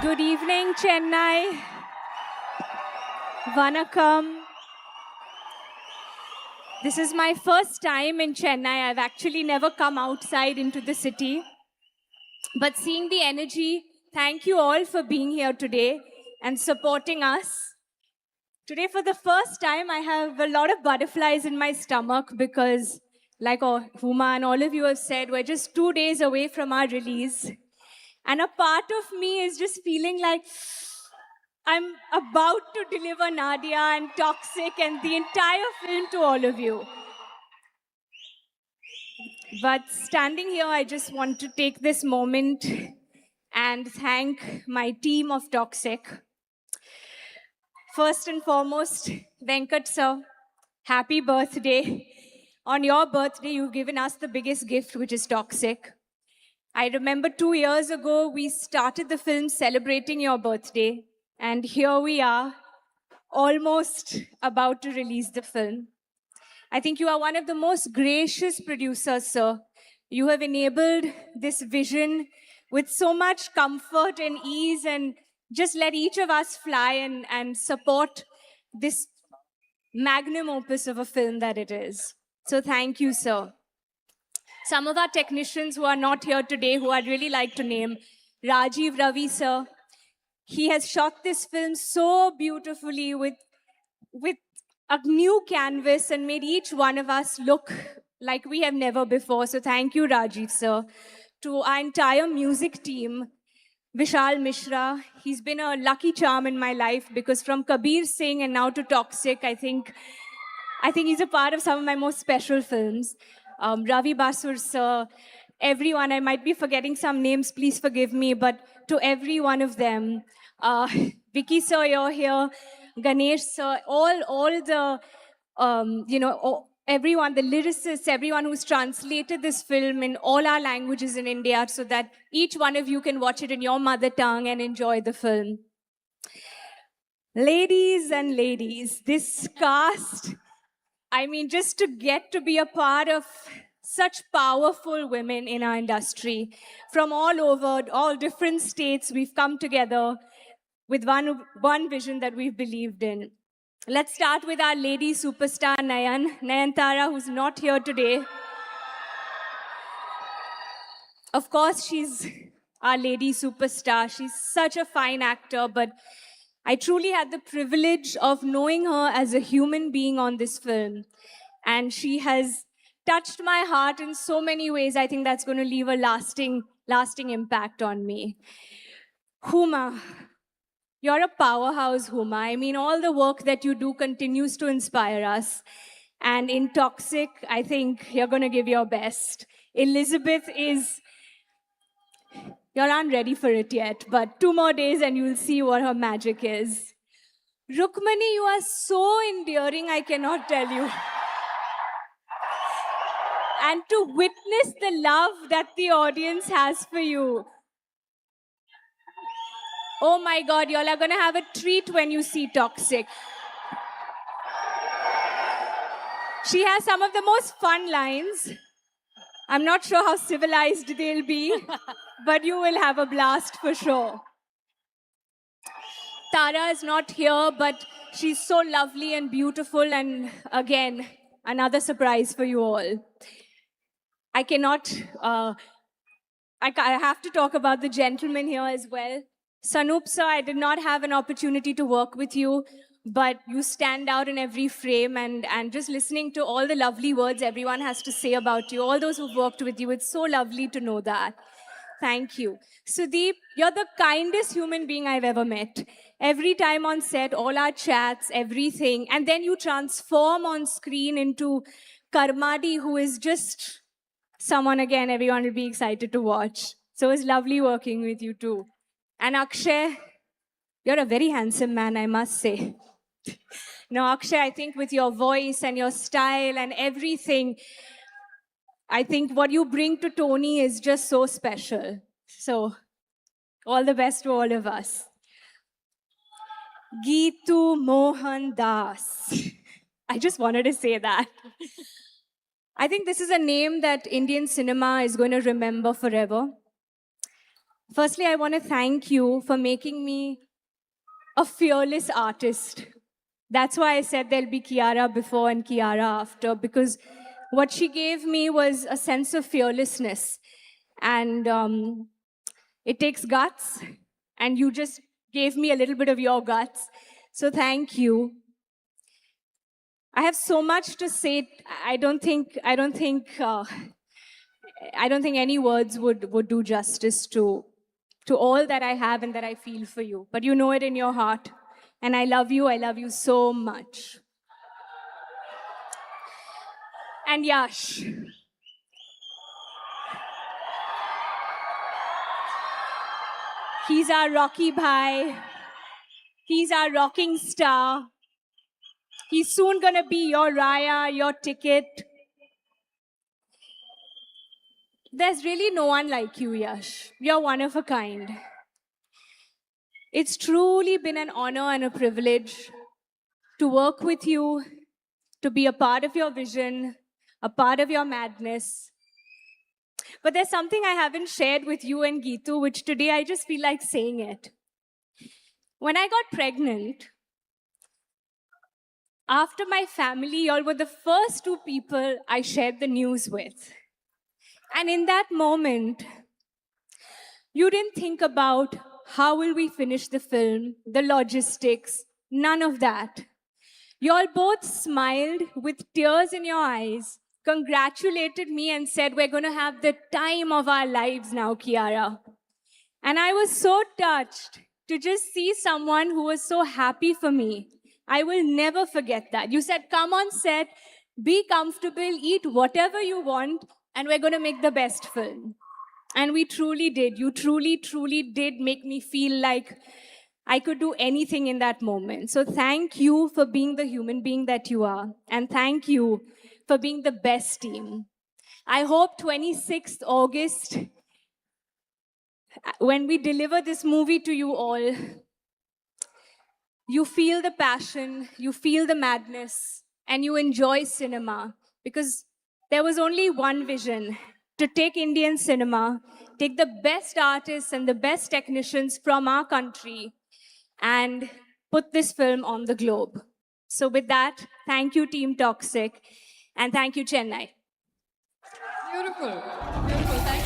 Good evening, Chennai. Vanakkam. This is my first time in Chennai. I've actually never come outside into the city. But seeing the energy, thank you all for being here today and supporting us. Today, for the first time, I have a lot of butterflies in my stomach because, like Huma and all of you have said, we're just 2 days away from our release. And a part of me is just feeling like I'm about to deliver Nadia and Toxic and the entire film to all of you. But standing here, I just want to take this moment and thank my team of Toxic. First and foremost, Venkat sir, happy birthday. On your birthday, you've given us the biggest gift, which is Toxic. I remember 2 years ago, we started the film celebrating your birthday. And here we are, almost about to release the film. I think you are one of the most gracious producers, sir. You have enabled this vision with so much comfort and ease and just let each of us fly and support this magnum opus of a film that it is. So thank you, sir. Some of our technicians who are not here today, who I'd really like to name, Rajiv Ravi, sir. He has shot this film so beautifully with a new canvas and made each one of us look like we have never before. So thank you, Rajiv, sir. To our entire music team, Vishal Mishra, he's been a lucky charm in my life because from Kabir Singh and now to Toxic, I think he's a part of some of my most special films. Ravi Basur, sir, everyone, I might be forgetting some names, please forgive me, but to every one of them, Vicky sir, you're here, Ganesh sir, all the, everyone, the lyricists, everyone who's translated this film in all our languages in India so that each one of you can watch it in your mother tongue and enjoy the film. Ladies and ladies, this cast, I mean, just to get to be a part of such powerful women in our industry from all over, all different states, we've come together with one vision that we've believed in. Let's start with our lady superstar, Nayantara, who's not here today. Of course, she's our lady superstar. She's such a fine actor, but I truly had the privilege of knowing her as a human being on this film. And she has touched my heart in so many ways. I think that's going to leave a lasting impact on me. Huma, you're a powerhouse, Huma. I mean, all the work that you do continues to inspire us. And in Toxic, I think you're going to give your best. Elizabeth is... You aren't ready for it yet, but 2 more days and you'll see what her magic is. Rukmani, you are so endearing, I cannot tell you. And to witness the love that the audience has for you. Oh my God, y'all are gonna have a treat when you see Toxic. She has some of the most fun lines. I'm not sure how civilized they'll be, but you will have a blast for sure. Tara is not here, but she's so lovely and beautiful, and again, another surprise for you all. I cannot, I have to talk about the gentleman here as well. Sanup sir, I did not have an opportunity to work with you, but you stand out in every frame, and just listening to all the lovely words everyone has to say about you, all those who've worked with you, it's so lovely to know that. Thank you. Sudeep, you're the kindest human being I've ever met. Every time on set, all our chats, everything, and then you transform on screen into Karmadi, who is just someone, again, everyone will be excited to watch. So it's lovely working with you too. And Akshay, you're a very handsome man, I must say. No, Akshay, I think with your voice and your style and everything, I think what you bring to Tony is just so special. So, all the best to all of us. Geetu Mohan Das. I just wanted to say that. I think this is a name that Indian cinema is going to remember forever. Firstly, I want to thank you for making me a fearless artist. That's why I said there'll be Kiara before and Kiara after, because what she gave me was a sense of fearlessness. And it takes guts, and you just gave me a little bit of your guts. So thank you. I have so much to say. I don't think any words would do justice to all that I have and that I feel for you. But you know it in your heart. And I love you. I love you so much. And Yash. He's our Rocky Bhai. He's our rocking star. He's soon gonna be your Raya, your ticket. There's really no one like you, Yash. You're one of a kind. It's truly been an honor and a privilege to work with you, to be a part of your vision, a part of your madness. But there's something I haven't shared with you and Geetu, which today I just feel like saying it. When I got pregnant, after my family, y'all were the first two people I shared the news with. And in that moment, you didn't think about how will we finish the film, the logistics, none of that. Y'all both smiled with tears in your eyes, congratulated me and said, we're going to have the time of our lives now, Kiara. And I was so touched to just see someone who was so happy for me. I will never forget that. You said, come on set, be comfortable, eat whatever you want, and we're going to make the best film. And we truly did. You truly, truly did make me feel like I could do anything in that moment. So thank you for being the human being that you are. And thank you for being the best team. I hope 26th August, when we deliver this movie to you all, you feel the passion, you feel the madness, and you enjoy cinema. Because there was only one vision, to take Indian cinema, take the best artists and the best technicians from our country, and put this film on the globe. So with that, thank you, Team Toxic, and thank you, Chennai. Beautiful. Beautiful. Thank you.